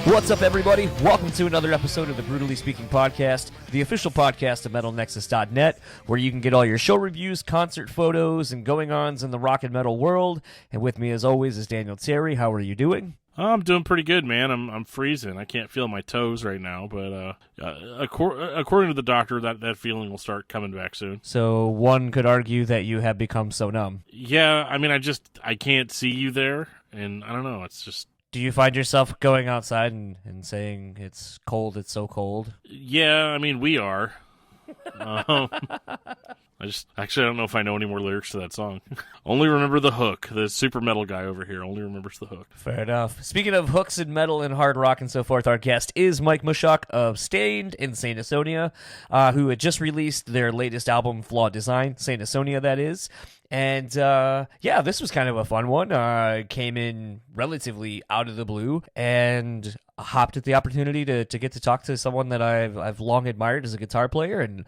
What's up, everybody? Welcome to another episode of the Brewtally Speaking Podcast, the official podcast of MetalNexus.net, where you can get all your show reviews, concert photos, and going-ons in the rock and metal world. And with me, as always, is Daniel Terry. How are you doing? I'm doing pretty good, man. I'm freezing. I can't feel my toes right now, but according to the doctor, that feeling will start coming back soon. So one could argue that you have become so numb. Yeah, I mean, I can't see you there, and I don't know. It's just. Do you find yourself going outside and saying it's cold, it's so cold? Yeah, I mean, we are. I don't know if I know any more lyrics to that song. Only remember the hook. The super metal guy over here only remembers the hook. Fair enough. Speaking of hooks and metal and hard rock and so forth, our guest is Mike Mushok of Staind in Saint Asonia, who had just released their latest album, Flawed Design, Saint Asonia, that is. And, this was kind of a fun one. Came in relatively out of the blue and hopped at the opportunity to get to talk to someone that I've long admired as a guitar player and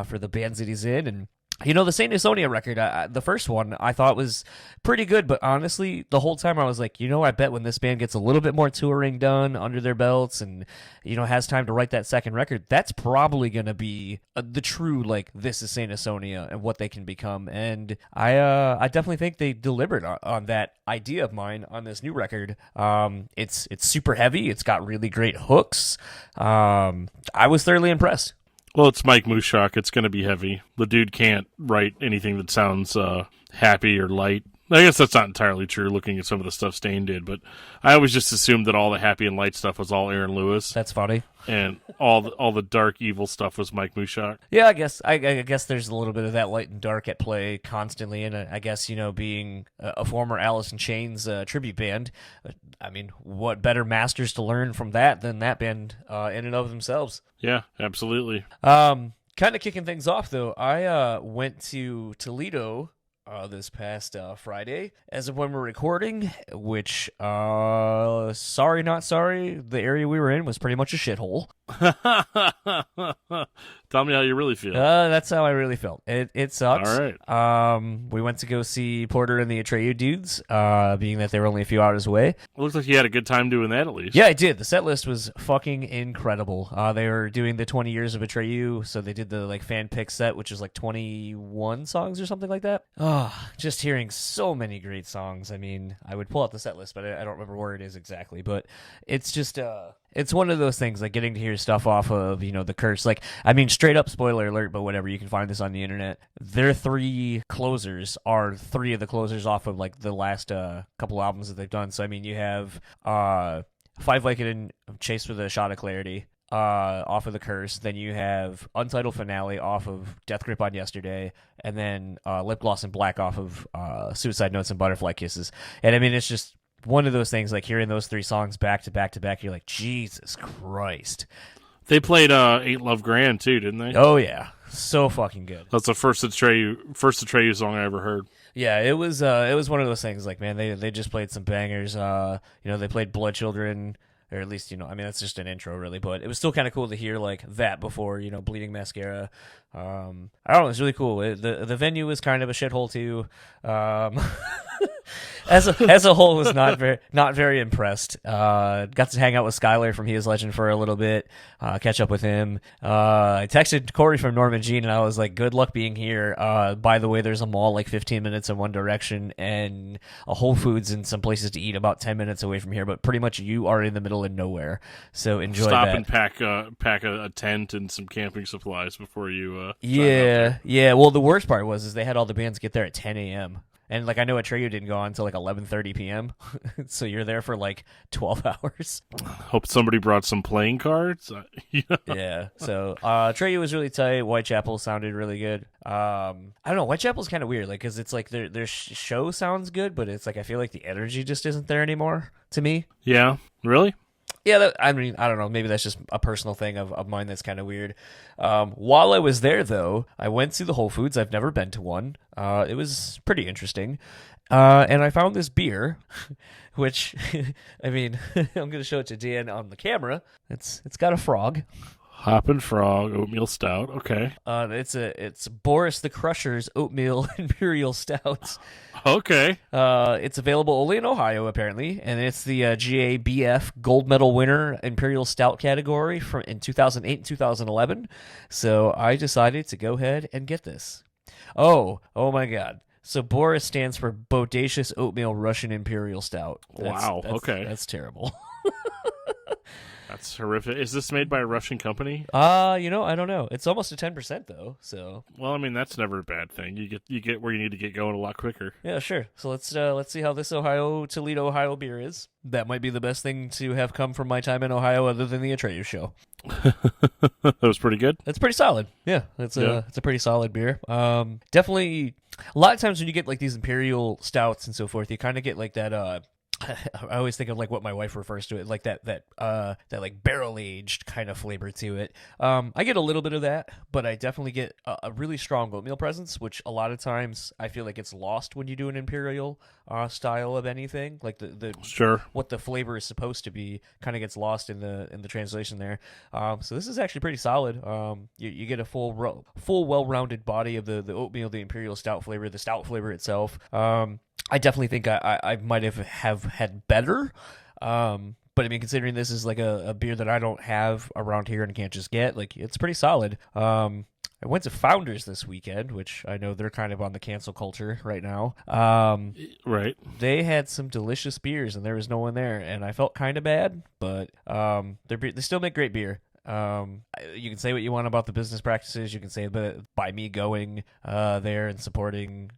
for the bands that he's in. And you know, the Saint Asonia record, the first one, I thought was pretty good, but honestly, the whole time I was like, I bet when this band gets a little bit more touring done under their belts and, has time to write that second record, that's probably going to be the true, this is Saint Asonia and what they can become. And I definitely think they delivered on that idea of mine on this new record. It's super heavy. It's got really great hooks. I was thoroughly impressed. Well, it's Mike Mushok. It's going to be heavy. The dude can't write anything that sounds happy or light. I guess that's not entirely true, looking at some of the stuff Staind did, but I always just assumed that all the happy and light stuff was all Aaron Lewis. That's funny. And all the dark, evil stuff was Mike Mushok. Yeah, I guess there's a little bit of that light and dark at play constantly, and I guess, being a former Alice in Chains tribute band, I mean, what better masters to learn from that than that band in and of themselves? Yeah, absolutely. Kind of kicking things off, though, I went to Toledo this past Friday, as of when we're recording, which, sorry, not sorry, the area we were in was pretty much a shithole. Tell me how you really feel. That's how I really felt. It sucks. All right. We went to go see Porter and the Atreyu dudes, being that they were only a few hours away. It looks like you had a good time doing that, at least. Yeah, I did. The set list was fucking incredible. They were doing the 20 years of Atreyu, so they did the fan pick set, which is 21 songs or something like that. Just hearing so many great songs. I mean, I would pull out the set list, but I don't remember where it is exactly. But it's just it's one of those things, getting to hear stuff off of, the Curse. Straight up spoiler alert, but whatever, you can find this on the internet. Their three closers are three of the closers off of, the last couple albums that they've done. So, you have Five Vicodin, Chased with a Shot of Clarity, off of the Curse. Then you have Untitled Finale off of Death Grip on Yesterday, and then Lip Gloss and Black off of Suicide Notes and Butterfly Kisses. And, it's just one of those things, hearing those three songs back to back to back, you're like, Jesus Christ. They played Ain't Love Grand, too, didn't they? Oh, yeah. So fucking good. That's the first Atreyu song I ever heard. Yeah, it was one of those things, man, they just played some bangers. They played Blood Children, or at least, that's just an intro, really, but it was still kind of cool to hear, that before, Bleeding Mascara. I don't know, it's really cool. The venue was kind of a shithole, too. As a whole, was not very impressed. Got to hang out with Skylar from He Is Legend for a little bit, catch up with him. I texted Corey from Norman Jean, and I was like, good luck being here. By the way, there's a mall 15 minutes in one direction, and a Whole Foods and some places to eat about 10 minutes away from here, but pretty much you are in the middle of nowhere, so enjoy Stop that. And pack a tent and some camping supplies before you Yeah, well, the worst part was they had all the bands get there at 10 a.m., and I know Atreyu didn't go on until 11:30 p.m. So you're there for 12 hours. Hope somebody brought some playing cards. Yeah. So Atreyu was really tight. Whitechapel sounded really good. I don't know. Whitechapel's kind of weird, because it's their show sounds good, but it's I feel like the energy just isn't there anymore to me. Yeah. Really? Yeah, I don't know. Maybe that's just a personal thing of mine that's kind of weird. While I was there, though, I went to the Whole Foods. I've never been to one. It was pretty interesting. And I found this beer, which, I'm going to show it to Dan on the camera. It's got a frog. Hoppin' Frog Oatmeal Stout. Okay. It's Boris the Crusher's Oatmeal Imperial Stout. Okay. It's available only in Ohio, apparently, and it's the GABF Gold Medal winner Imperial Stout category in 2008 and 2011. So I decided to go ahead and get this. Oh my God. So Boris stands for Bodacious Oatmeal Russian Imperial Stout. Okay. That's terrible. That's horrific. Is this made by a Russian company? I don't know. It's almost a 10% though. So. Well, I mean, that's never a bad thing. You get where you need to get going a lot quicker. Yeah, sure. So let's see how this Toledo, Ohio beer is. That might be the best thing to have come from my time in Ohio, other than the Atreyu show. That was pretty good. It's pretty solid. Yeah, it's a pretty solid beer. Definitely. A lot of times when you get like these imperial stouts and so forth, you kind of get like that. I always think of like what my wife refers to it, like that like barrel aged kind of flavor to it. I get a little bit of that, but I definitely get a really strong oatmeal presence, which a lot of times I feel like it's lost when you do an imperial style of anything. Like the Sure. what the flavor is supposed to be kind of gets lost in the translation there. So this is actually pretty solid. You get a full well-rounded body of the oatmeal, the imperial stout flavor, the stout flavor itself. I definitely think I might have had better. But I mean, considering this is like a beer that I don't have around here and can't just get, like, it's pretty solid. I went to Founders this weekend, which I know they're kind of on the cancel culture right now. Right. They had some delicious beers, and there was no one there, and I felt kind of bad, but they still make great beer. You can say what you want about the business practices. You can say that by me going there and supporting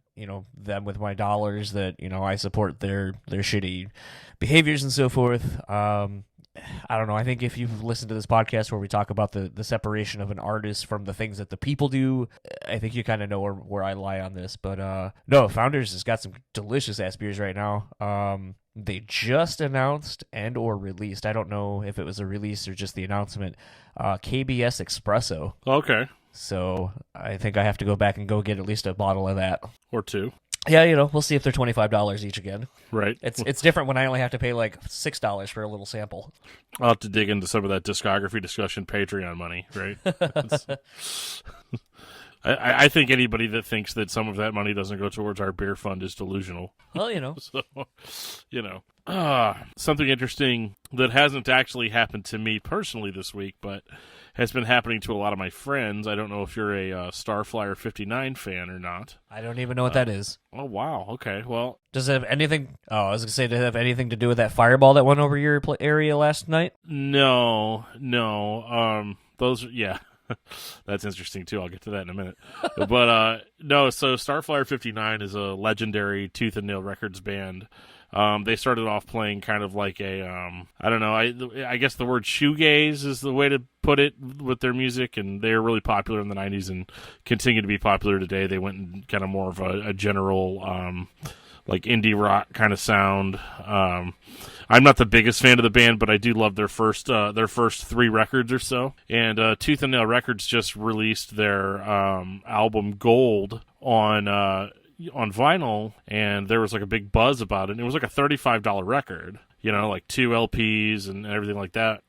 them with my dollars, that I support their shitty behaviors and so forth. I don't know. I think if you've listened to this podcast where we talk about the separation of an artist from the things that the people do, I think you kind of know where I lie on this. But no, Founders has got some delicious ass beers right now. They just announced and or released, I don't know if it was a release or just the announcement, KBS Espresso. Okay. So I think I have to go back and go get at least a bottle of that. Or two. Yeah, we'll see if they're $25 each again. Right. It's different when I only have to pay like $6 for a little sample. I'll have to dig into some of that discography discussion Patreon money, right? I think anybody that thinks that some of that money doesn't go towards our beer fund is delusional. Well, So, something interesting that hasn't actually happened to me personally this week, but has been happening to a lot of my friends. I don't know if you're a Starflyer 59 fan or not. I don't even know what that is. Oh, wow. Okay, well. Does it have anything? Oh, I was going to say, does it have anything to do with that fireball that went over your area last night? No. Those, yeah. That's interesting, too. I'll get to that in a minute. But, no, so Starflyer 59 is a legendary Tooth and Nail Records band. They started off playing kind of like a, I don't know, I guess the word shoegaze is the way to put it with their music, and they were really popular in the 90s and continue to be popular today. They went in kind of more of a general, like indie rock kind of sound. I'm not the biggest fan of the band, but I do love their first 3 records or so. And Tooth and Nail Records just released their album Gold on vinyl, and there was like a big buzz about it. And it was like a $35 record, like 2 LPs and everything like that.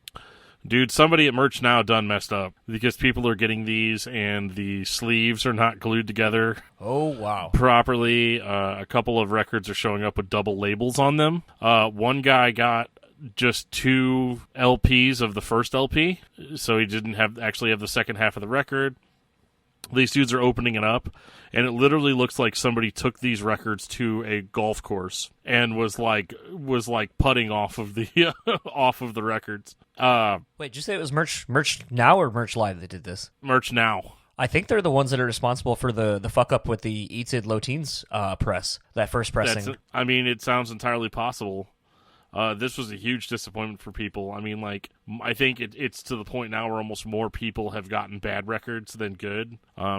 Dude, somebody at Merch Now done messed up because people are getting these and the sleeves are not glued together. Oh, wow. Properly. A couple of records are showing up with double labels on them. One guy got just 2 LPs of the first LP, so he didn't actually have the second half of the record. These dudes are opening it up, and it literally looks like somebody took these records to a golf course and was like putting off of the off of the records. Wait, did you say it was Merch Now or Merch Live that did this? Merch Now. I think they're the ones that are responsible for the fuck up with the Eatsid Low Teens press, that first pressing. It sounds entirely possible. This was a huge disappointment for people. I mean, like, I think it's to the point now where almost more people have gotten bad records than good.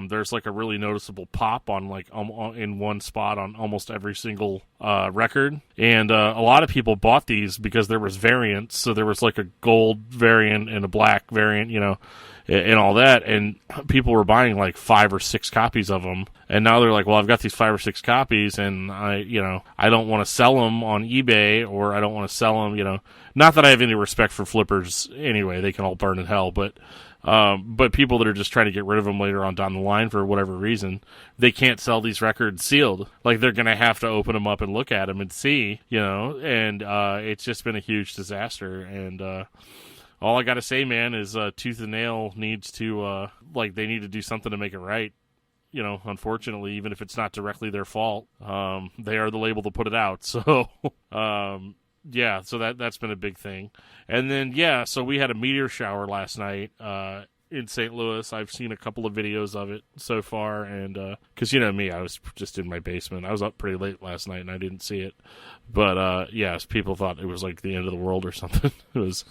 There's like a really noticeable pop on like in one spot on almost every single record, and a lot of people bought these because there was variants. So there was like a gold variant and a black variant, and all that, and people were buying like 5 or 6 copies of them, and now they're like, well, I've got these 5 or 6 copies, and I don't want to sell them on eBay, or I don't want to sell them, not that I have any respect for flippers because anyway, they can all burn in hell. But people that are just trying to get rid of them later on down the line for whatever reason, they can't sell these records sealed. Like, they're going to have to open them up and look at them and see, and it's just been a huge disaster. And all I got to say, man, is Tooth and Nail needs to, they need to do something to make it right. Unfortunately, even if it's not directly their fault, they are the label to put it out. So, yeah, so that's been a big thing. And then, so we had a meteor shower last night in St. Louis. I've seen a couple of videos of it so far, and because me, I was just in my basement. I was up pretty late last night, and I didn't see it. But people thought it was like the end of the world or something. It was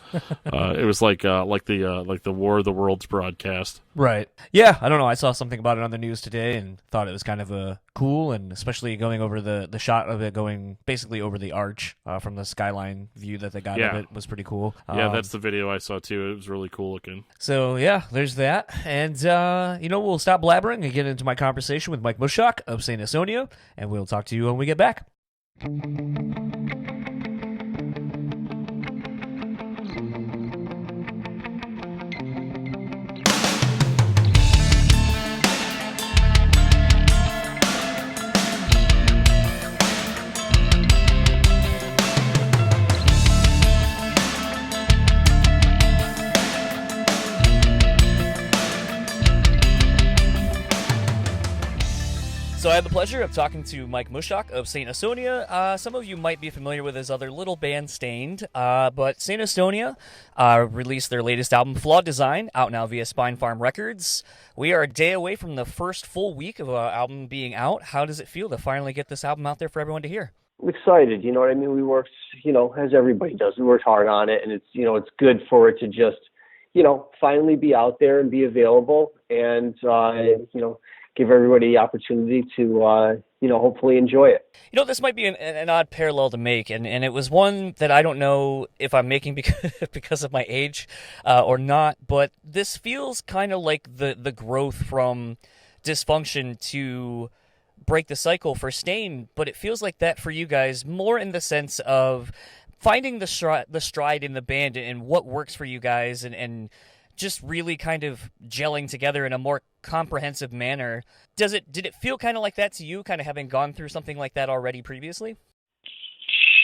like the War of the Worlds broadcast. Right. Yeah, I don't know. I saw something about it on the news today and thought it was kind of cool, and especially going over the shot of it going basically over the arch from the skyline view that they got of it was pretty cool. Yeah, that's the video I saw too. It was really cool looking. So yeah, there's that. And we'll stop blabbering and get into my conversation with Mike Mushok of Saint Asonia, and we'll talk to you when we get back. So I had the pleasure of talking to Mike Mushok of Saint Asonia. Some of you might be familiar with his other little band, Staind, but Saint Asonia released their latest album, Flawed Design, out now via Spine Farm Records. We are a day away from the first full week of our album being out. How does it feel to finally get this album out there for everyone to hear? I'm excited, you know what I mean? We worked, as everybody does, we worked hard on it, and it's, it's good for it to just, finally be out there and be available, and, give everybody the opportunity to, hopefully enjoy it. This might be an odd parallel to make, and it was one that I don't know if I'm making because of my age or not, but this feels kind of like the growth from dysfunction to break the cycle for Staind, but it feels like that for you guys more in the sense of finding the stride in the band and what works for you guys and just really kind of gelling together in a more comprehensive manner. Did it feel kind of like that to you, kind of having gone through something like that already previously?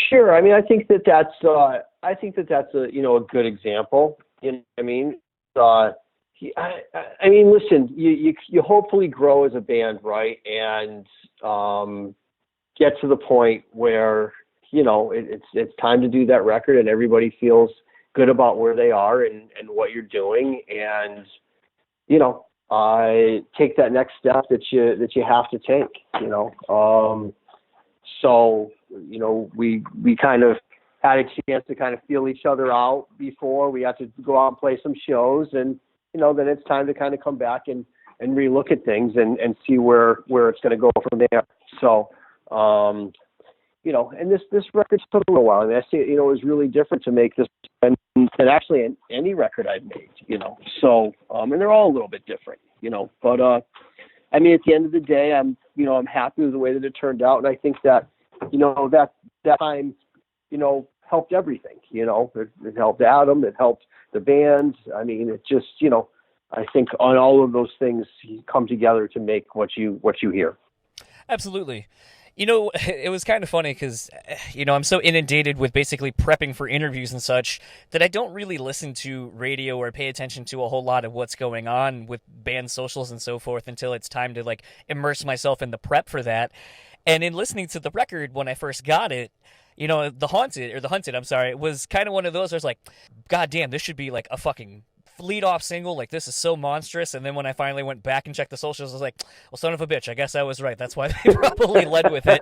Sure. I mean, I think that's a good example. You know what I mean? I mean, listen, you hopefully grow as a band, right? And get to the point where, it's time to do that record and everybody feels good about where they are and what you're doing, and take that next step that you have to take. So we kind of had a chance to kind of feel each other out before we had to go out and play some shows, and then it's time to kind of come back and relook at things and see where it's going to go from there. So and this record took a little while. I mean, I see, it was really different to make this than actually any record I've made, So, and they're all a little bit different, But I mean, at the end of the day, I'm happy with the way that it turned out, and I think that, that time, helped everything. It helped Adam, it helped the band. I mean, it just, I think on all of those things come together to make what you hear. Absolutely. It was kind of funny because, I'm so inundated with basically prepping for interviews and such that I don't really listen to radio or pay attention to a whole lot of what's going on with band socials and so forth until it's time to immerse myself in the prep for that. And in listening to the record when I first got it, The Hunted, I'm sorry, it was kind of one of those where I was like, God damn, this should be like a fucking lead off single, like this is so monstrous. And then when I finally went back and checked the socials, I was like, well, son of a bitch, I guess I was right. That's why they probably led with it.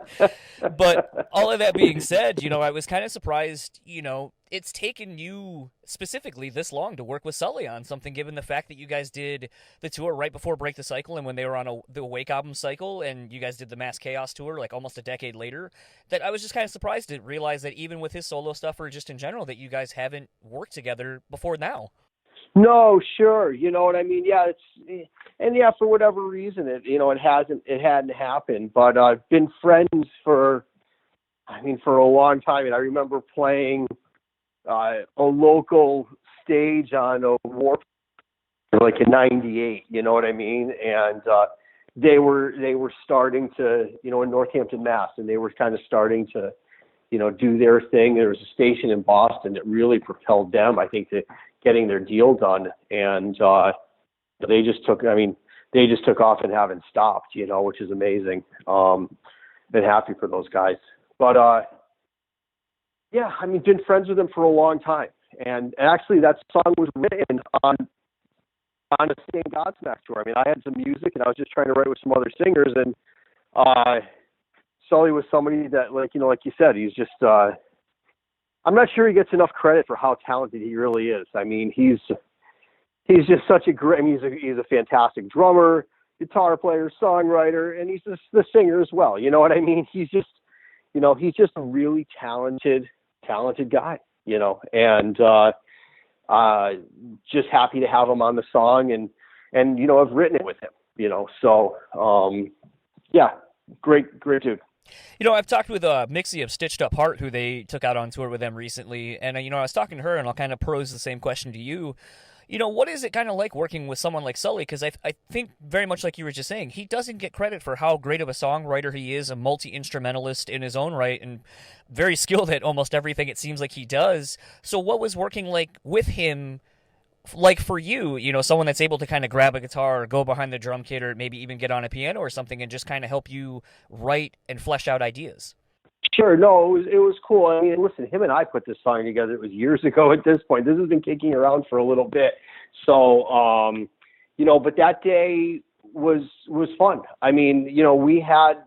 But all of that being said, I was kind of surprised, it's taken you specifically this long to work with Sully on something, given the fact that you guys did the tour right before Break the Cycle and when they were on the Awake album cycle, and you guys did the Mass Chaos tour like almost a decade later, that I was just kind of surprised to realize that even with his solo stuff or just in general that you guys haven't worked together before now. No, sure. You know what I mean? Yeah, for whatever reason, it hadn't happened, but I've been friends for a long time. And I remember playing a local stage on a Warped like in '98. You know what I mean? And they were starting to, in Northampton, Mass, and they were kind of starting to, do their thing. There was a station in Boston that really propelled them, I think, to getting their deal done. And they just took off and haven't stopped, which is amazing. Been happy for those guys. But been friends with them for a long time. And actually that song was written on a Saint Godsmack tour. I had some music and I was just trying to write with some other singers, and Sully was somebody that, like you said, he's just, I'm not sure he gets enough credit for how talented he really is. He's just such a great, he's a fantastic drummer, guitar player, songwriter, and he's just the singer as well. You know what I mean? He's just, he's just a really talented guy, and just happy to have him on the song and I've written it with him, so, great dude. I've talked with Mixie of Stitched Up Heart, who they took out on tour with them recently, and I was talking to her, and I'll kind of pose the same question to you. What is it kind of like working with someone like Sully? Because I think very much like you were just saying, he doesn't get credit for how great of a songwriter he is, a multi-instrumentalist in his own right, and very skilled at almost everything it seems like he does. So what was working like with him, like for you, someone that's able to kind of grab a guitar or go behind the drum kit or maybe even get on a piano or something and just kind of help you write and flesh out ideas? Sure. No, it was cool. Listen, him and I put this song together. It was years ago at this point. This has been kicking around for a little bit. So, but that day was fun. We had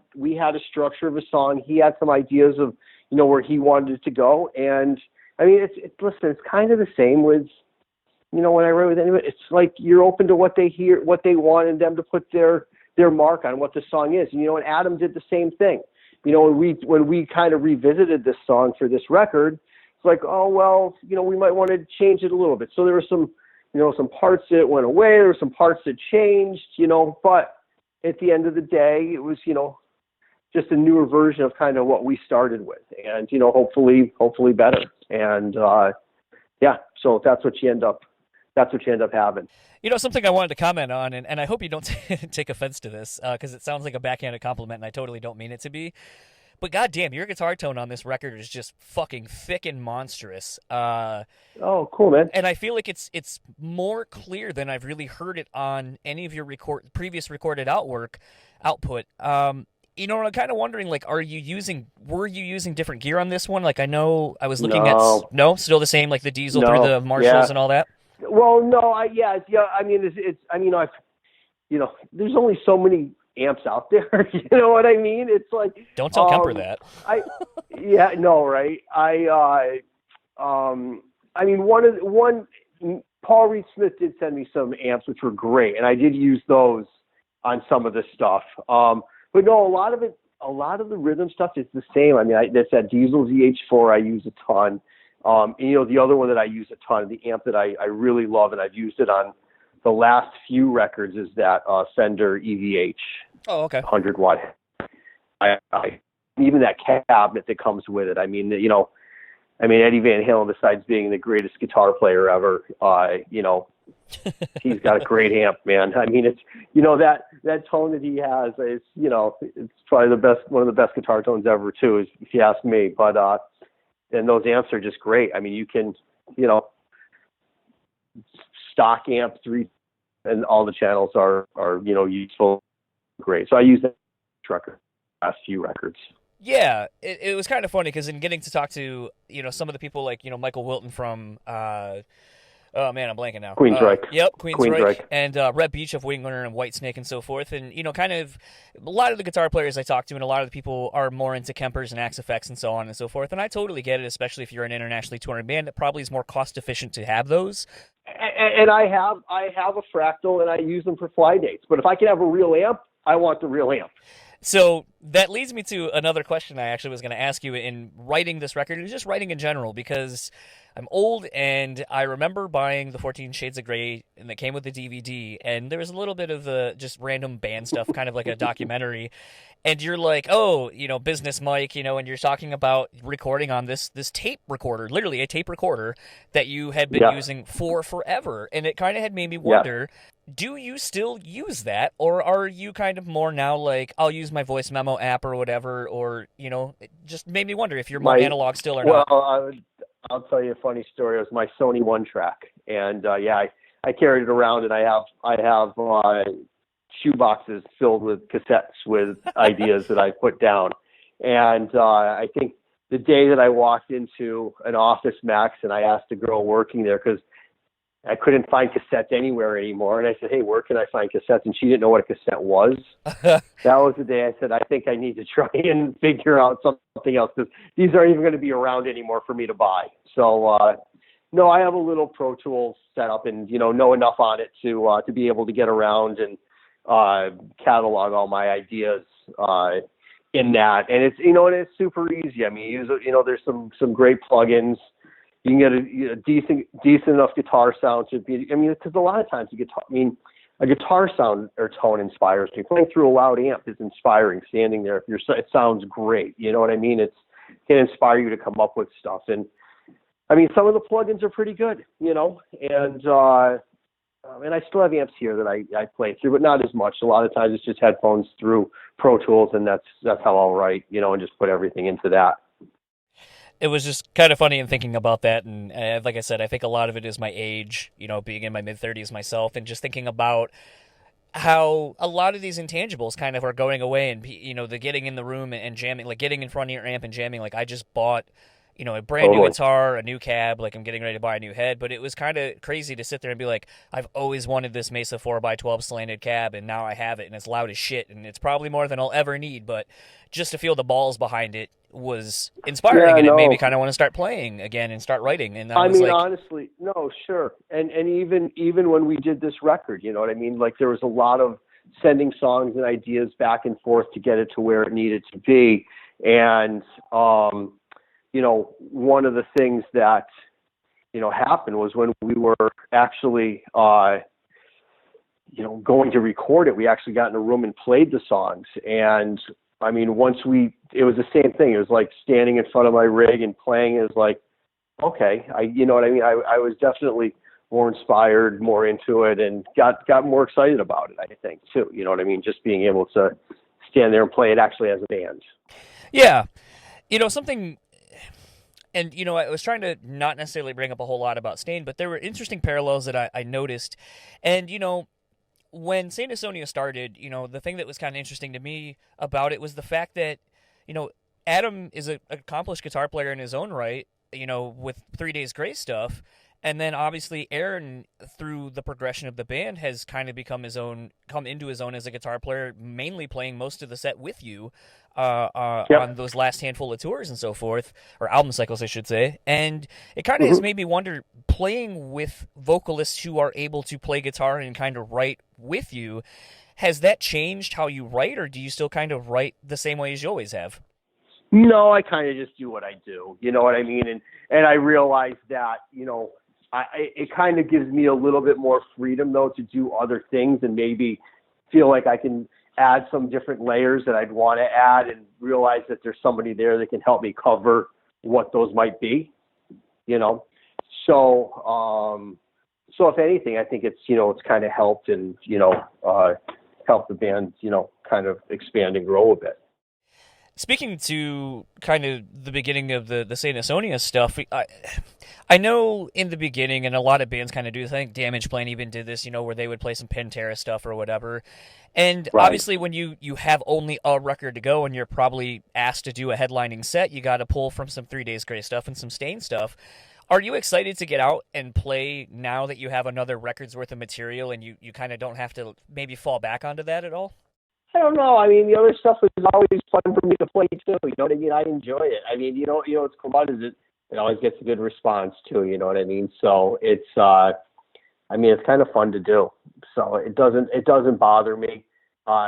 a structure of a song. He had some ideas of, where he wanted it to go. And it's kind of the same with, when I write with anyone, it's like you're open to what they hear, what they want, and them to put their mark on what the song is. And Adam did the same thing. When we kind of revisited this song for this record, it's like, oh, well, we might want to change it a little bit. So there were some, some parts that went away. There were some parts that changed, but at the end of the day, it was, just a newer version of kind of what we started with, and, hopefully better. And, so that's what you end up having. Something I wanted to comment on, and I hope you don't take offense to this, because it sounds like a backhanded compliment, and I totally don't mean it to be. But goddamn, your guitar tone on this record is just fucking thick and monstrous. Oh, cool, man. And I feel like it's more clear than I've really heard it on any of your previous recorded output. I'm kind of wondering, like, were you using different gear on this one? Like, I know I was looking at, still the same, like the diesel through the Marshalls and all that? Well, no, there's only so many amps out there. You know what I mean? It's like, don't tell Kemper that. Paul Reed Smith did send me some amps which were great, and I did use those on some of the stuff. But no, a lot of the rhythm stuff is the same. That's that Diesel ZH4 I use a ton. The other one that I use a ton, the amp that I really love, and I've used it on the last few records, is that Fender EVH. Oh, okay. 100 watt. Even that cabinet that comes with it. Eddie Van Halen, besides being the greatest guitar player ever, he's got a great amp, man. It's that tone that he has. It's probably one of the best guitar tones ever, too, if you ask me. But and those amps are just great. You can, stock amp 3, and all the channels are useful, great. So I use that record last few records. Yeah, it was kind of funny because in getting to talk to some of the people like Michael Wilton from oh man, I'm blanking now. Queensryche. Yep, Queensryche. And Rhett Beach of Wingler and Whitesnake and so forth. And, kind of a lot of the guitar players I talk to and a lot of the people are more into Kempers and Axe Effects and so on and so forth. And I totally get it, especially if you're an internationally touring band. It probably is more cost efficient to have those. And I have a Fractal, and I use them for fly dates. But if I can have a real amp, I want the real amp. So that leads me to another question I actually was going to ask you in writing this record, and just writing in general, because I'm old, and I remember buying the 14 Shades of Grey, and that came with the DVD, and there was a little bit of just random band stuff, kind of like a documentary. And you're like, oh, Business Mike, and you're talking about recording on this tape recorder, literally a tape recorder that you had been using for forever. And it kind of had made me wonder, do you still use that? Or are you kind of more now like, I'll use my voice memo app or whatever, or, it just made me wonder if you're more analog still or not. Well, I'll tell you a funny story. It was my Sony One Track. And I carried it around, and I have shoe boxes filled with cassettes with ideas that I put down. And I think the day that I walked into an Office Max and I asked a girl working there, because I couldn't find cassettes anywhere anymore, and I said, hey, where can I find cassettes? And she didn't know what a cassette was. That was the day I said, I think I need to try and figure out something else, because these aren't even going to be around anymore for me to buy. So no, I have a little Pro Tools set up, and know enough on it to be able to get around and catalog all my ideas in that. And it's and it's super easy. I mean, there's some great plugins. You can get a decent enough guitar sound to be. I mean, because a lot of times a guitar sound or tone inspires me. Playing through a loud amp is inspiring. Standing there, it sounds great. You know what I mean? It can inspire you to come up with stuff. And I mean, some of the plugins are pretty good. And I still have amps here that I play through, but not as much. A lot of times it's just headphones through Pro Tools, and that's how I'll write, and just put everything into that. It was just kind of funny in thinking about that, and like I said, I think a lot of it is my age, being in my mid-30s myself, and just thinking about how a lot of these intangibles kind of are going away, and the getting in the room and jamming, like getting in front of your amp and jamming. Like I just bought a brand new guitar, a new cab, like I'm getting ready to buy a new head, but it was kind of crazy to sit there and be like, I've always wanted this Mesa 4x12 slanted cab, and now I have it, and it's loud as shit, and it's probably more than I'll ever need, but just to feel the balls behind it was inspiring, and it made me kind of want to start playing again and start writing. And I mean, honestly, no, sure. And even when we did this record, you know what I mean? Like there was a lot of sending songs and ideas back and forth to get it to where it needed to be. And, one of the things that, happened was when we were actually, going to record it, we actually got in a room and played the songs. And I mean, it was the same thing. It was like standing in front of my rig and playing. It was like, okay, you know what I mean? I was definitely more inspired, more into it, and got more excited about it, I think, too. You know what I mean? Just being able to stand there and play it actually as a band. Yeah. Something, and, I was trying to not necessarily bring up a whole lot about Staind, but there were interesting parallels that I noticed. And, when Saint Asonia started, the thing that was kind of interesting to me about it was the fact that, Adam is an accomplished guitar player in his own right, with 3 Days Grace stuff. And then obviously Aaron, through the progression of the band, has kind of come into his own as a guitar player, mainly playing most of the set with you on those last handful of tours and so forth, or album cycles, I should say. And it kind of has made me wonder, playing with vocalists who are able to play guitar and kind of write with you, has that changed how you write, or do you still kind of write the same way as you always have? No, I kind of just do what I do. You know what I mean? And I realize that, it kind of gives me a little bit more freedom, though, to do other things and maybe feel like I can add some different layers that I'd want to add, and realize that there's somebody there that can help me cover what those might be, So, if anything, I think it's kind of helped and, helped the band, kind of expand and grow a bit. Speaking to kind of the beginning of the Saint Asonia stuff, I know in the beginning, and a lot of bands kind of do, I think Damage Plan even did this, where they would play some Pantera stuff or whatever. And obviously when you have only a record to go and you're probably asked to do a headlining set, you got to pull from some 3 Days Grace stuff and some Staind stuff. Are you excited to get out and play now that you have another record's worth of material and you kind of don't have to maybe fall back onto that at all? I don't know. I mean, the other stuff is always fun for me to play too. You know what I mean? I enjoy it. I mean, what's cool about it is it always gets a good response too. You know what I mean? So it's kind of fun to do. So it doesn't bother me.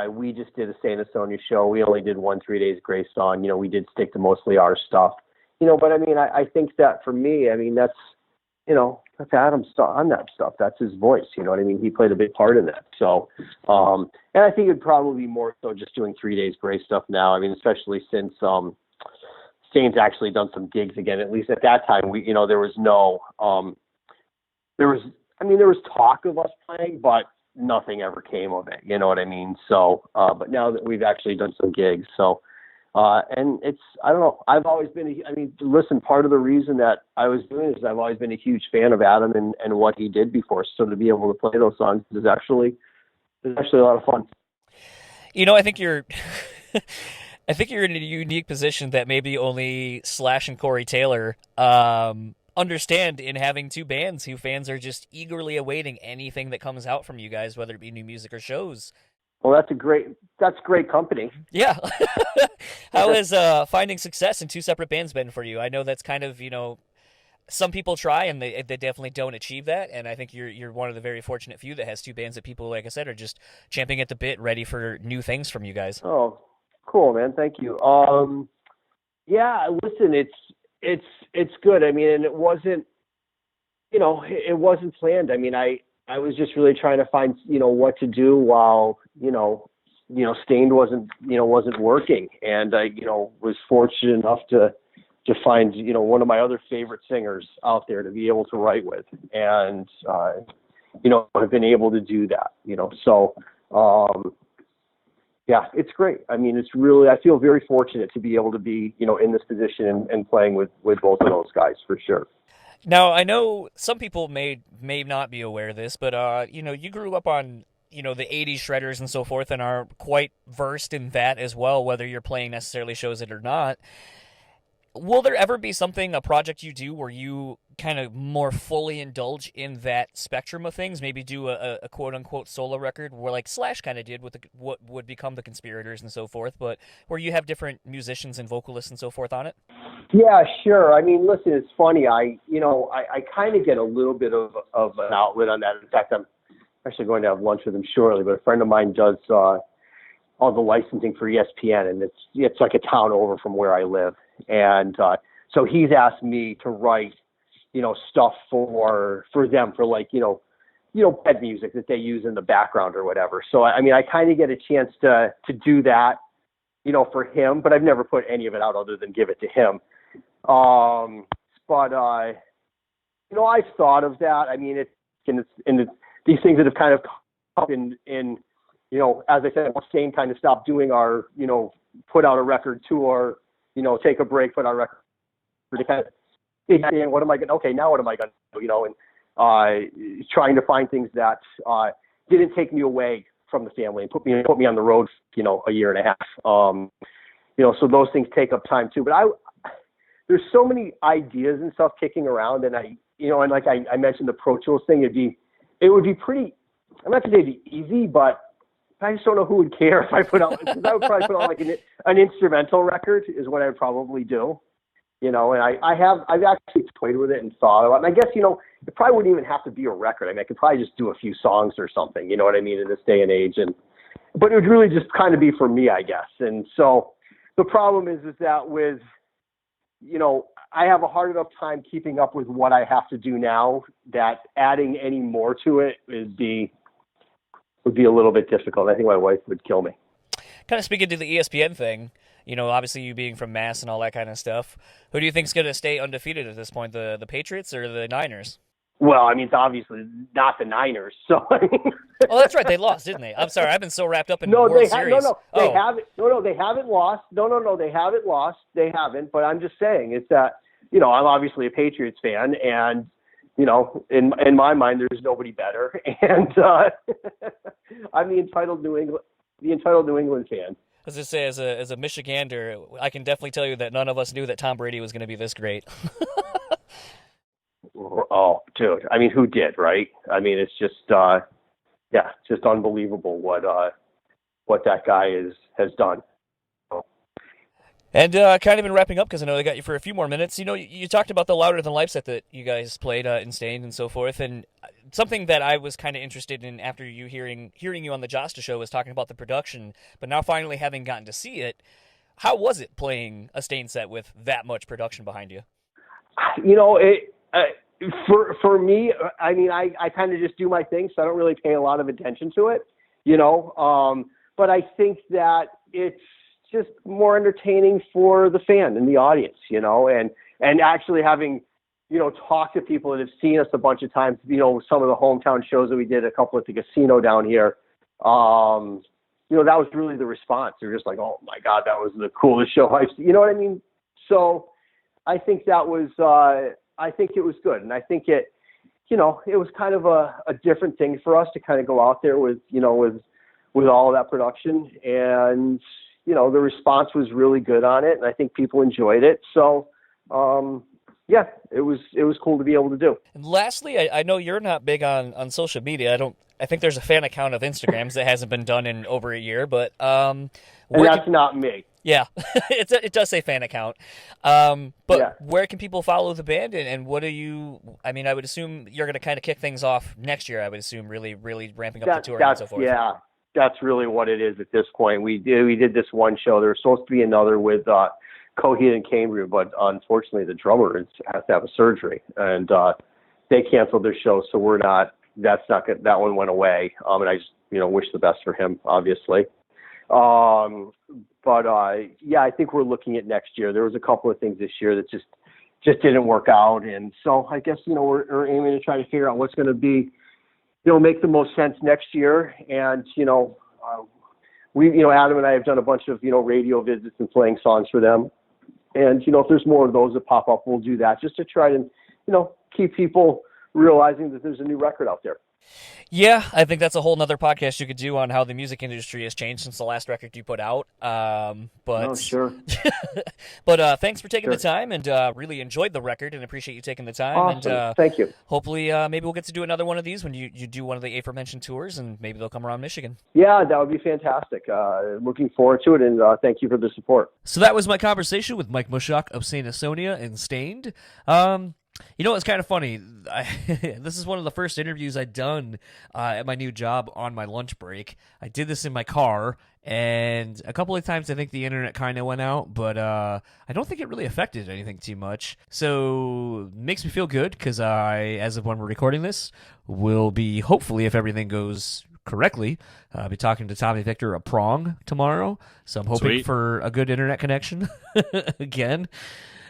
We just did a Saint Asonia show. We only did 1 3 Days Grace song. We did stick to mostly our stuff. But I mean, I think that for me, I mean, that's that's Adam's on that stuff. That's his voice. You know what I mean? He played a big part in that. So, and I think it'd probably be more so just doing 3 Days Grace stuff now. I mean, especially since Staind's actually done some gigs again. At least at that time, there was no, there was talk of us playing, but nothing ever came of it. You know what I mean? So, but now that we've actually done some gigs, so. And I don't know, I've always been, listen, part of the reason that I was doing this is I've always been a huge fan of Adam and what he did before. So to be able to play those songs is actually a lot of fun. I think you're, I think you're in a unique position that maybe only Slash and Corey Taylor, understand in having two bands who fans are just eagerly awaiting anything that comes out from you guys, whether it be new music or shows. Well, that's great company. Yeah. How has finding success in two separate bands been for you? I know that's kind of, some people try and they definitely don't achieve that. And I think you're one of the very fortunate few that has two bands that people, like I said, are just champing at the bit, ready for new things from you guys. Oh, cool, man. Thank you. Yeah, listen, it's good. I mean, and it wasn't planned. I mean, I was just really trying to find, what to do while, Staind wasn't working. And I, was fortunate enough to find, one of my other favorite singers out there to be able to write with. And, I've been able to do that, so, yeah, it's great. I mean, it's really, I feel very fortunate to be able to be, in this position and playing with both of those guys for sure. Now, I know some people may not be aware of this, but, you grew up on, the 80s shredders and so forth and are quite versed in that as well, whether you're playing necessarily shows it or not. Will there ever be a project you do where you kind of more fully indulge in that spectrum of things, maybe do a quote-unquote solo record where like Slash kind of did with what would become the Conspirators and so forth, but where you have different musicians and vocalists and so forth on it? Yeah, sure. I mean, listen, it's funny. I kind of get a little bit of an outlet on that. In fact, I'm actually going to have lunch with him shortly, but a friend of mine does all the licensing for ESPN, and it's like a town over from where I live. And so he's asked me to write, stuff for them, for like, bed music that they use in the background or whatever. So, I mean, I kind of get a chance to do that, for him, but I've never put any of it out other than give it to him. But I've thought of that. I mean, it's these things that have kind of come up in, as I said, Staind kind of stopped doing our, put out a record tour, take a break, put out a record to kind of, what am I going to, okay, now what am I going to do, and trying to find things that didn't take me away from the family and put me on the road, a year and a half. So those things take up time too. But there's so many ideas and stuff kicking around, and and like I mentioned the Pro Tools thing, it would be pretty, I'm not going to say it'd be easy, but I just don't know who would care if I put out, because I would probably put on like an instrumental record is what I would probably do, and I've actually toyed with it and thought about it. And I guess, it probably wouldn't even have to be a record. I mean, I could probably just do a few songs or something, you know what I mean, in this day and age. But it would really just kind of be for me, I guess. And so the problem is that with, I have a hard enough time keeping up with what I have to do now that adding any more to it would be a little bit difficult. I think my wife would kill me. Kind of speaking to the ESPN thing, obviously you being from Mass and all that kind of stuff, who do you think is going to stay undefeated at this point, the Patriots or the Niners? Well, I mean, it's obviously not the Niners. So, oh, that's right. They lost, didn't they? I'm sorry. I've been so wrapped up in the World Series. They haven't. No, they haven't lost. No, they haven't lost. They haven't. But I'm just saying, it's that, I'm obviously a Patriots fan, and, in my mind, there's nobody better. And I'm the entitled New England fan. As I say, as a Michigander, I can definitely tell you that none of us knew that Tom Brady was going to be this great. Oh, dude. I mean, who did, right? I mean, it's just, it's just unbelievable what that guy has done. And kind of in wrapping up, because I know I got you for a few more minutes, you talked about the Louder Than Life set that you guys played in Staind and so forth, and something that I was kind of interested in after hearing you on the Josta show was talking about the production, but now finally having gotten to see it, how was it playing a Staind set with that much production behind you? For me, I mean, I kind of just do my thing, so I don't really pay a lot of attention to it, but I think that it's just more entertaining for the fan and the audience, and actually having, talked to people that have seen us a bunch of times, some of the hometown shows that we did, a couple at the casino down here, that was really the response. They're just like, oh my God, that was the coolest show I've seen. You know what I mean? So I think that was, I think it was good. And I think it was kind of a different thing for us to kind of go out there with all of that production. And, the response was really good on it. And I think people enjoyed it. So, yeah, it was cool to be able to do. And lastly, I know you're not big on social media. I think there's a fan account of Instagrams that hasn't been done in over a year, but and that's not me. Yeah, it does say fan account. But yeah. Where can people follow the band, and what do you? I mean, I would assume you're going to kind of kick things off next year. I would assume really ramping up the touring and so forth. Yeah, that's really what it is at this point. We did this one show. There was supposed to be another with Coheed and Cambria, but unfortunately the drummer has to have a surgery, and they canceled their show, so we're not. That's not good. That one went away, and I just wish the best for him, obviously. But yeah, I think we're looking at next year. There was a couple of things this year that just didn't work out, and so I guess we're aiming to try to figure out what's going to be, make the most sense next year. And we Adam and I have done a bunch of radio visits and playing songs for them. And, if there's more of those that pop up, we'll do that just to try to, keep people realizing that there's a new record out there. Yeah, I think that's a whole nother podcast you could do on how the music industry has changed since the last record you put out. But sure. But thanks for taking the time, and really enjoyed the record and appreciate you taking the time. Awesome. And thank you. Hopefully, maybe we'll get to do another one of these when you do one of the aforementioned tours, and maybe they'll come around Michigan. Yeah, that would be fantastic. Looking forward to it, and thank you for the support. So that was my conversation with Mike Mushok of Saint Asonia and Staind. It's kind of funny. This is one of the first interviews I'd done at my new job on my lunch break. I did this in my car, and a couple of times I think the internet kind of went out, but I don't think it really affected anything too much. So it makes me feel good because as of when we're recording this, will be, hopefully, if everything goes correctly, I'll be talking to Tommy Victor of Prong tomorrow. So I'm hoping for a good internet connection again.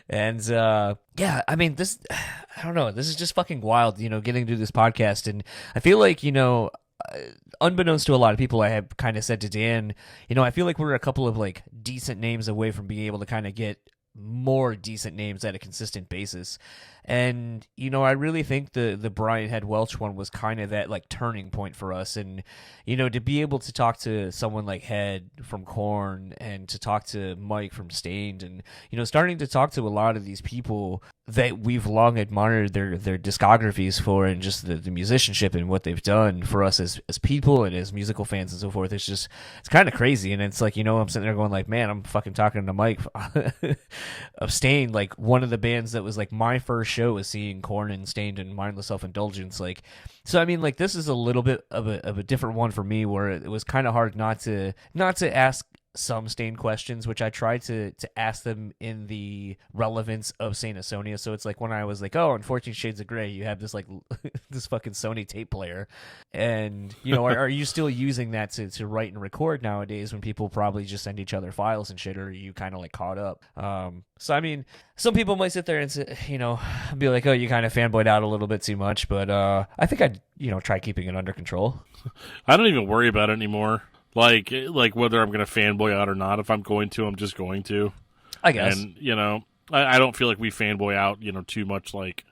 And, yeah, I mean, I don't know, this is just fucking wild, getting to do this podcast. And I feel like, unbeknownst to a lot of people, I have kind of said to Dan, I feel like we're a couple of, like, decent names away from being able to kind of get more decent names at a consistent basis. And, I really think the Brian Head Welch one was kind of that, like, turning point for us. And, to be able to talk to someone like Head from Korn and to talk to Mike from Staind and, starting to talk to a lot of these people that we've long admired their discographies for, and just the musicianship and what they've done for us as people and as musical fans and so forth. It's kind of crazy. And it's like, I'm sitting there going like, man, I'm fucking talking to Mike of Staind, like one of the bands that was like my first show was seeing Korn and Staind and Mindless Self-Indulgence. Like, so I mean, like, this is a little bit of a different one for me, where it was kind of hard not to ask some Staind questions, which I tried to ask them in the relevance of Saint Asonia. So it's like when I was like, oh, in 14 Shades of Grey, you have this like this fucking Sony tape player, and are you still using that to write and record nowadays when people probably just send each other files and shit, or are you kind of like caught up? So I mean, some people might sit there and say, be like, oh, you kind of fanboyed out a little bit too much, but I think I'd try keeping it under control. I don't even worry about it anymore. Like whether I'm going to fanboy out or not. If I'm going to, I'm just going to. I guess. And, I don't feel like we fanboy out, too much. Like,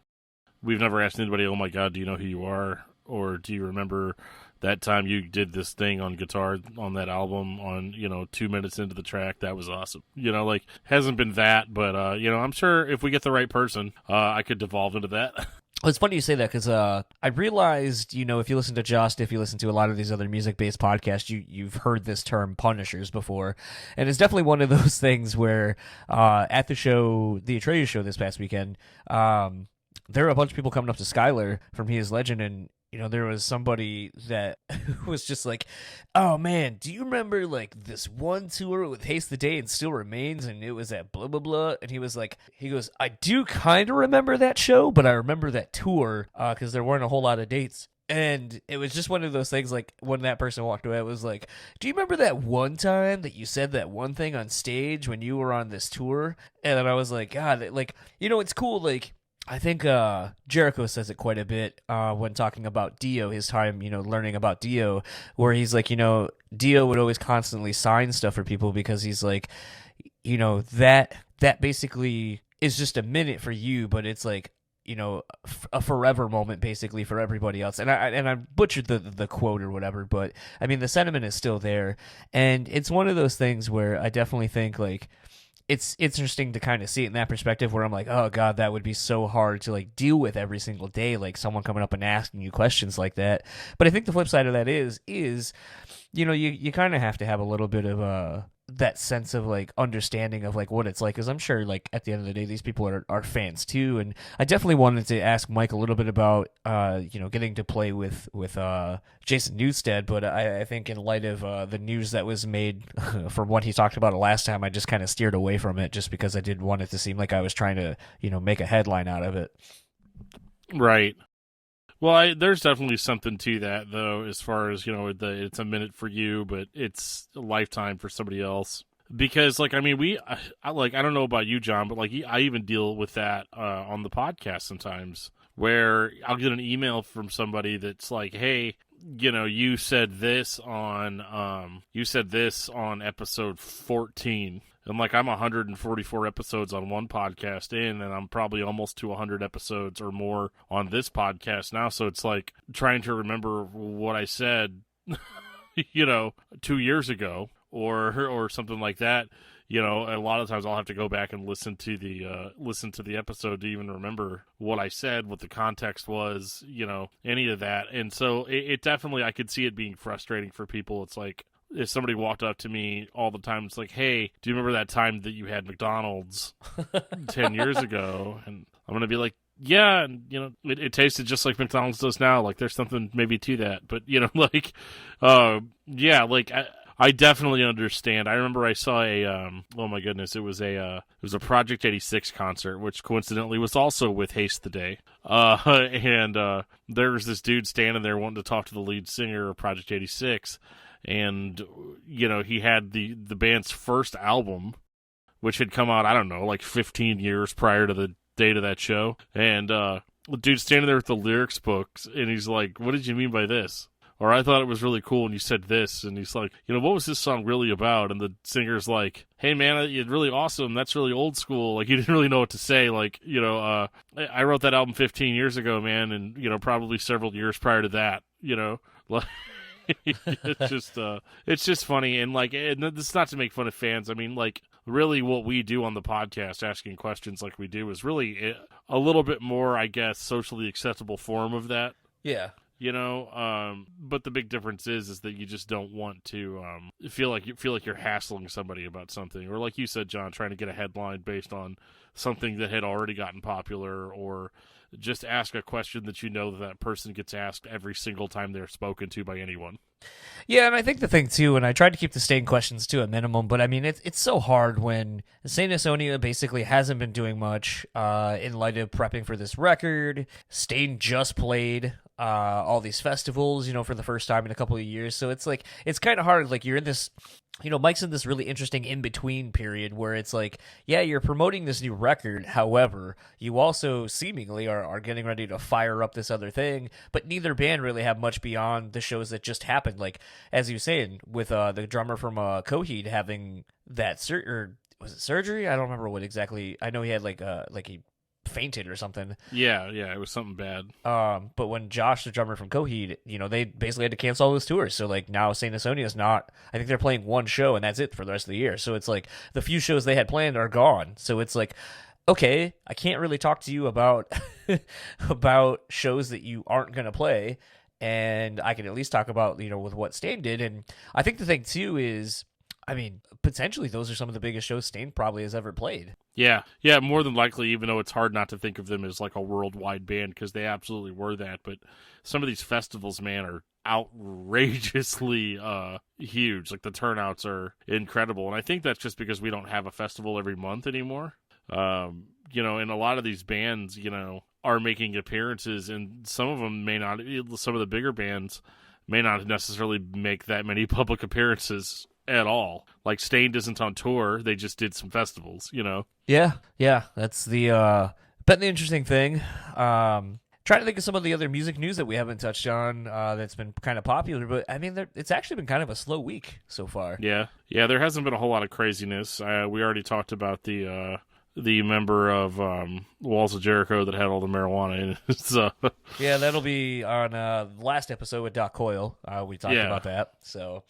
we've never asked anybody, oh my God, do you know who you are? Or do you remember that time you did this thing on guitar on that album on, 2 minutes into the track? That was awesome. Hasn't been that, but, I'm sure if we get the right person, I could devolve into that. Well, it's funny you say that because I realized, if you listen to Just, if you listen to a lot of these other music-based podcasts, you've heard this term punishers before. And it's definitely one of those things where at the show, the Atreyu show this past weekend, there were a bunch of people coming up to Skylar from He Is Legend, and there was somebody that was just like, oh man, do you remember like this one tour with Haste the Day and Still Remains, and it was at blah blah blah, and he goes, I do kind of remember that show, but I remember that tour because there weren't a whole lot of dates. And it was just one of those things, like, when that person walked away, it was like, do you remember that one time that you said that one thing on stage when you were on this tour? And then I was like, God, like, it's cool, like, I think Jericho says it quite a bit when talking about Dio, his time, learning about Dio, where he's like, Dio would always constantly sign stuff for people because he's like, that basically is just a minute for you, but it's like, a forever moment basically for everybody else. And I butchered the quote or whatever, but I mean the sentiment is still there, and it's one of those things where I definitely think like it's interesting to kind of see it in that perspective where I'm like, oh God, that would be so hard to like deal with every single day, like someone coming up and asking you questions like that. But I think the flip side of that is you kind of have to have a little bit of that sense of like understanding of like what it's like, because I'm sure like at the end of the day these people are fans too. And I definitely wanted to ask Mike a little bit about getting to play with Jason Newsted, but I think in light of the news that was made from what he talked about last time, I just kind of steered away from it just because I didn't want it to seem like I was trying to make a headline out of it. Right. Well, there's definitely something to that, though, as far as, it's a minute for you, but it's a lifetime for somebody else. Because, like, I mean, I don't know about you, John, but, like, I even deal with that on the podcast sometimes, where I'll get an email from somebody that's like, hey, you said this on episode 14. And, like, I'm 144 episodes on one podcast in, and I'm probably almost to 100 episodes or more on this podcast now. So it's like trying to remember what I said, 2 years ago or something like that. A lot of times I'll have to go back and listen to the episode to even remember what I said, what the context was, any of that. And so it definitely, I could see it being frustrating for people. It's like, if somebody walked up to me all the time, it's like, hey, do you remember that time that you had McDonald's 10 years ago? And I'm going to be like, yeah, and, it tasted just like McDonald's does now. Like, there's something maybe to that. But, I definitely understand. I remember I saw oh my goodness, it was a Project 86 concert, which coincidentally was also with Haste the Day. And there was this dude standing there wanting to talk to the lead singer of Project 86. And, he had the band's first album, which had come out, I don't know, like 15 years prior to the date of that show. And the dude's standing there with the lyrics books, and he's like, what did you mean by this? Or I thought it was really cool when you said this. And he's like, what was this song really about? And the singer's like, hey, man, it's really awesome. That's really old school. Like, you didn't really know what to say. Like, I wrote that album 15 years ago, man, and, probably several years prior to that, like... it's just funny, and like, and it's not to make fun of fans. I mean, like, really what we do on the podcast, asking questions like we do, is really a little bit more, I guess, socially acceptable form of that. Yeah. But the big difference is that you just don't want to feel like you're hassling somebody about something, or like you said, John, trying to get a headline based on something that had already gotten popular, or just ask a question that that person gets asked every single time they're spoken to by anyone. Yeah, and I think the thing too, and I tried to keep the Staind questions to a minimum, but I mean, it's so hard when Saint Asonia basically hasn't been doing much in light of prepping for this record. Staind just played all these festivals, for the first time in a couple of years, so it's like, it's kind of hard, like, you're in this, Mike's in this really interesting in-between period where it's like, yeah, you're promoting this new record, however, you also seemingly are getting ready to fire up this other thing, but neither band really have much beyond the shows that just happened, like, as you saying, with the drummer from Coheed having that was it surgery? I don't remember what exactly. I know he had like he fainted or something. Yeah, it was something bad. But when Josh, the drummer from Coheed, they basically had to cancel all those tours. So like now Saint Asonia is not. I think they're playing one show and that's it for the rest of the year. So it's like the few shows they had planned are gone. So it's like, okay, I can't really talk to you about about shows that you aren't gonna play, and I can at least talk about with what Staind did. And I think the thing too is, I mean, potentially those are some of the biggest shows Staind probably has ever played. Yeah, more than likely, even though it's hard not to think of them as like a worldwide band, because they absolutely were that. But some of these festivals, man, are outrageously huge. Like, the turnouts are incredible. And I think that's just because we don't have a festival every month anymore. And a lot of these bands, are making appearances, and some of them may not, some of the bigger bands may not necessarily make that many public appearances at all. Like, Staind isn't on tour, they just did some festivals, Yeah, that's been the interesting thing. Trying to think of some of the other music news that we haven't touched on that's been kind of popular, but I mean, it's actually been kind of a slow week so far. Yeah, there hasn't been a whole lot of craziness. We already talked about the member of Walls of Jericho that had all the marijuana in it. So. Yeah, that'll be on the last episode with Doc Coyle. We talked about that. So,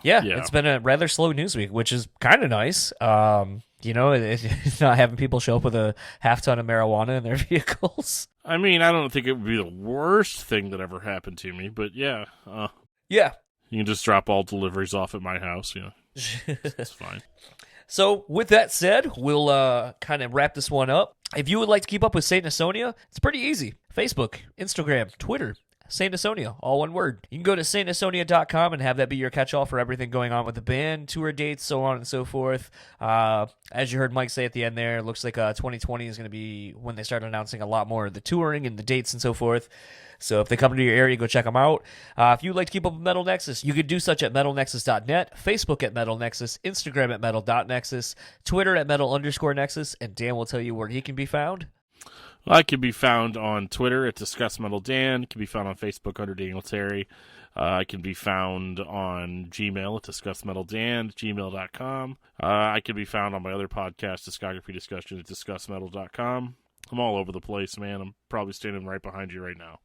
yeah, it's been a rather slow news week, which is kind of nice. It's not having people show up with a half ton of marijuana in their vehicles. I mean, I don't think it would be the worst thing that ever happened to me, but yeah. Yeah. You can just drop all deliveries off at my house, It's fine. So, with that said, we'll kind of wrap this one up. If you would like to keep up with Saint Asonia, it's pretty easy. Facebook, Instagram, Twitter, Saint Asonia, all one word. You can go to saintasonia.com and have that be your catch-all for everything going on with the band, tour dates, so on and so forth. As you heard Mike say at the end there, it looks like 2020 is going to be when they start announcing a lot more of the touring and the dates and so forth. So if they come to your area, go check them out. If you'd like to keep up with Metal Nexus, you could do such at metalnexus.net, Facebook at Metal Nexus, Instagram at metal.nexus, Twitter at metal_nexus, and Dan will tell you where he can be found. I can be found on Twitter at DiscussMetalDan. Can be found on Facebook under Daniel Terry. I can be found on Gmail at DiscussMetalDan@gmail.com. I can be found on my other podcast, Discography Discussion, at DiscussMetal.com. I'm all over the place, man. I'm probably standing right behind you right now.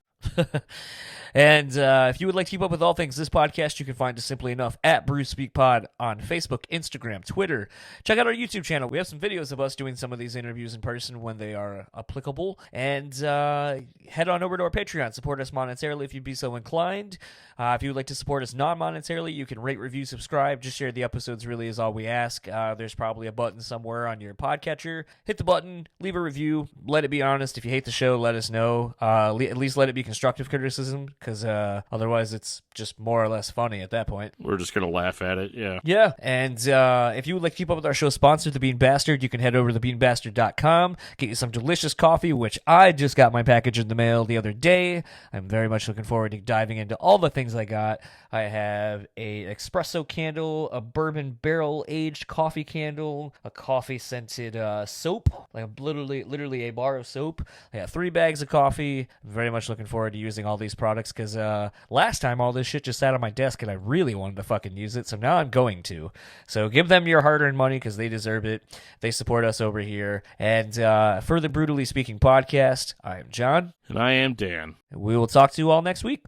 And if you would like to keep up with all things this podcast, you can find us simply enough at BrewSpeakPod on Facebook, Instagram, Twitter. Check out our YouTube channel. We have some videos of us doing some of these interviews in person when they are applicable. And head on over to our Patreon. Support us monetarily if you'd be so inclined. If you would like to support us non-monetarily, you can rate, review, subscribe. Just share the episodes really is all we ask. There's probably a button somewhere on your podcatcher. Hit the button, leave a review. Let it be honest. If you hate the show, let us know. At least let it be constructive criticism, because otherwise it's just more or less funny at that point. We're just going to laugh at it, yeah. Yeah, and if you would like to keep up with our show sponsor, The Bean Bastard, you can head over to thebeanbastard.com, get you some delicious coffee, which I just got my package in the mail the other day. I'm very much looking forward to diving into all the things I got. I have a espresso candle, a bourbon barrel-aged coffee candle, a coffee-scented soap, like literally a bar of soap. I got 3 bags of coffee. I'm very much looking forward to using all these products, because last time all this shit just sat on my desk and I really wanted to fucking use it, so now I'm going to. So give them your hard-earned money, because they deserve it. They support us over here. And for the Brewtally Speaking Podcast, I am John. And I am Dan. We will talk to you all next week.